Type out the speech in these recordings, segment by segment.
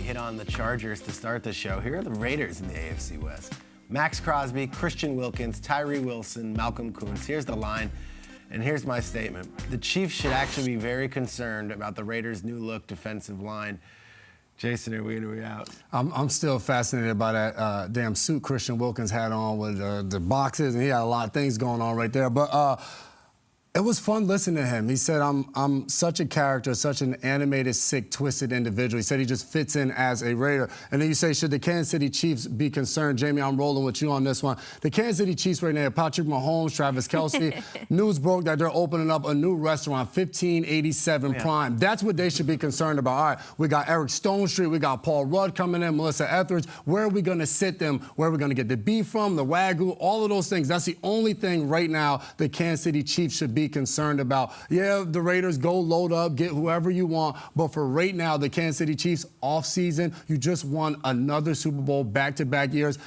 hit on the Chargers to start the show. Here are the Raiders in the AFC West. Max Crosby, Christian Wilkins, Tyree Wilson, Malcolm Koonce. Here's the line, and here's my statement. The Chiefs should actually be very concerned about the Raiders' new look defensive line. Jason, are we in or we out? I'm still fascinated by that damn suit Christian Wilkins had on with the boxes, and he had a lot of things going on right there. But it was fun listening to him. He said, I'm such a character, such an animated, sick, twisted individual. He said he just fits in as a Raider. And then you say, should the Kansas City Chiefs be concerned? Jamie, I'm rolling with you on this one. The Kansas City Chiefs right now, Patrick Mahomes, Travis Kelce, news broke that they're opening up a new restaurant, 1587 Prime. That's what they should be concerned about. All right, we got Eric Stonestreet, we got Paul Rudd coming in, Melissa Etheridge. Where are we going to sit them? Where are we going to get the beef from, the Wagyu, all of those things? That's the only thing right now the Kansas City Chiefs should be concerned about. Yeah, the Raiders, go load up, get whoever you want. But for right now, the Kansas City Chiefs off-season, you just won another Super Bowl back-to-back years.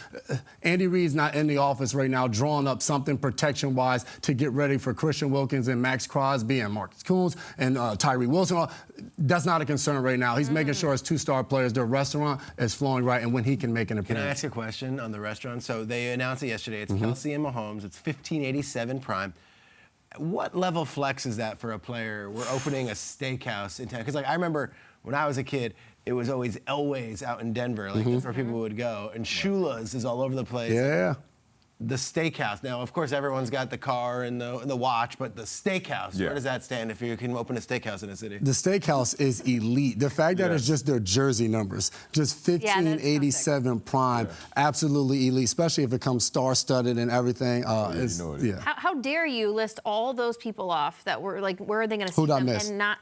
Andy Reid's not in the office right now drawing up something protection-wise to get ready for Christian Wilkins and Max Crosby and Marcus Koonce and Tyree Wilson. That's not a concern right now. He's making sure his two-star players, their restaurant is flowing right and when he can make an appearance. Can I ask a question on the restaurant? So they announced it yesterday. It's Kelce and Mahomes. It's 1587 Prime. What level flex is that for a player? We're opening a steakhouse in town. Because, I remember when I was a kid, it was always Elway's out in Denver. That's where people would go. And Shula's is all over the place. Yeah. The steakhouse. Now, of course, everyone's got the car and the watch, but the steakhouse, where does that stand if you can open a steakhouse in a city? The steakhouse is elite. The fact that it's just their jersey numbers, just 1587 Prime, absolutely elite, especially if it comes star-studded and everything. How dare you list all those people off that were where are they going to see them and not?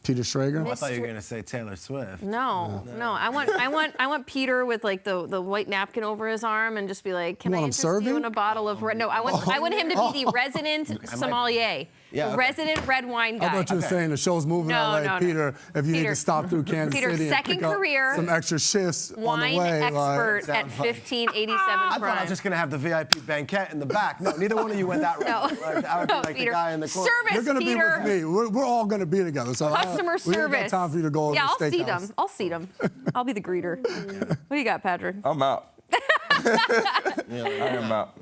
Peter Schrager? I thought you were going to say Taylor Swift. No. I want Peter with the white napkin over his arm and just be like, can I interest you in a bottle of red? No, I want him to be the resident sommelier. The resident red wine guy. I thought you were saying the show's moving on like Peter, if you need to stop through Kansas City and pick up some extra shifts on the way. Wine expert at 1587 Prime. I thought I was just going to have the VIP banquet in the back. No, neither one of you went that route. I would be like Peter. The guy in the corner. Service, You're going to be with me. We're all going to be together. So customer service. We ain't got time for you to go over I'll the steakhouse. I'll seat them. I'll be the greeter. What do you got, Patrick? I'm out. I am out.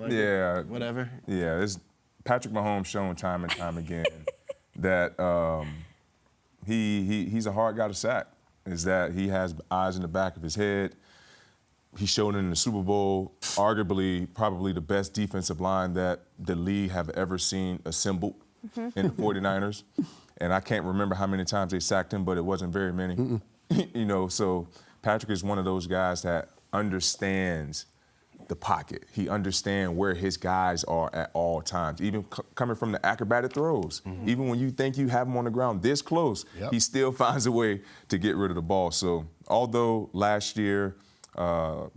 Whatever. Yeah, it's Patrick Mahomes shown time and time again that he's a hard guy to sack. Is that he has eyes in the back of his head. He showed it in the Super Bowl, arguably probably the best defensive line that the league have ever seen assembled in the 49ers. And I can't remember how many times they sacked him, but it wasn't very many. So Patrick is one of those guys that understands the pocket. He understands where his guys are at all times, even coming from the acrobatic throws. Even when you think you have him on the ground this close, he still finds a way to get rid of the ball. So although last year the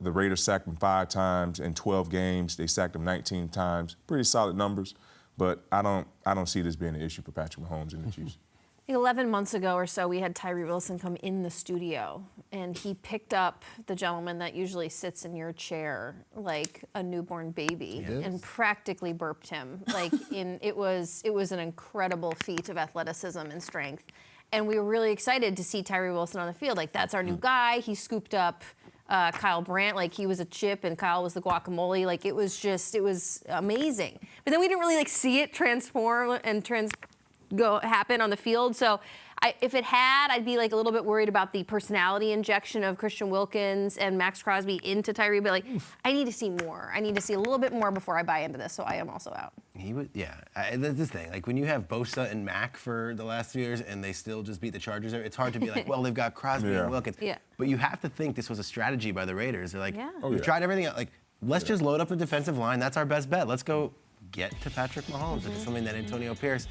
Raiders sacked him 5 times in 12 games, they sacked him 19 times, pretty solid numbers. But I don't see this being an issue for Patrick Mahomes and the Chiefs. 11 months ago or so, we had Tyree Wilson come in the studio, and he picked up the gentleman that usually sits in your chair like a newborn baby and practically burped him. It was an incredible feat of athleticism and strength. And we were really excited to see Tyree Wilson on the field. That's our new guy. He scooped up Kyle Brandt like he was a chip and Kyle was the guacamole. It was amazing. But then we didn't really see it transform and happen on the field. So if it had, I'd be a little bit worried about the personality injection of Christian Wilkins and Max Crosby into Tyree. But I need to see more. I need to see a little bit more before I buy into this. So I am also out. That's the thing. When you have Bosa and Mack for the last 3 years and they still just beat the Chargers, it's hard to be well, they've got Crosby and Wilkins. But you have to think this was a strategy by the Raiders. They're we've tried everything out. Let's just load up the defensive line. That's our best bet. Let's go get to Patrick Mahomes. It's something that Antonio Pierce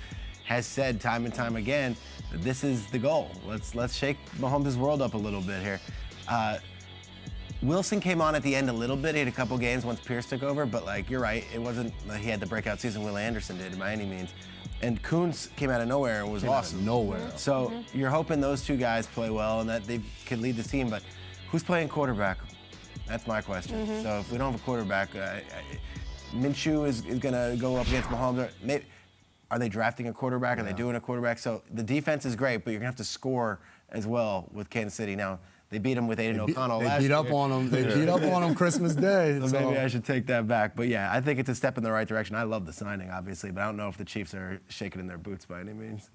has said time and time again that this is the goal. Let's shake Mahomes' world up a little bit here. Wilson came on at the end a little bit. He had a couple games once Pierce took over, but you're right, it wasn't he had the breakout season Will Anderson did by any means. And Koonce came out of nowhere and was awesome. Out of nowhere. So you're hoping those two guys play well and that they could lead the team, but who's playing quarterback? That's my question. So if we don't have a quarterback, Minshew is going to go up against Mahomes. Maybe, are they drafting a quarterback? Are they doing a quarterback? So the defense is great, but you're going to have to score as well with Kansas City. Now, They beat him with Aiden O'Connell last year. They beat up on him Christmas Day. So maybe I should take that back. But yeah, I think it's a step in the right direction. I love the signing, obviously, but I don't know if the Chiefs are shaking in their boots by any means.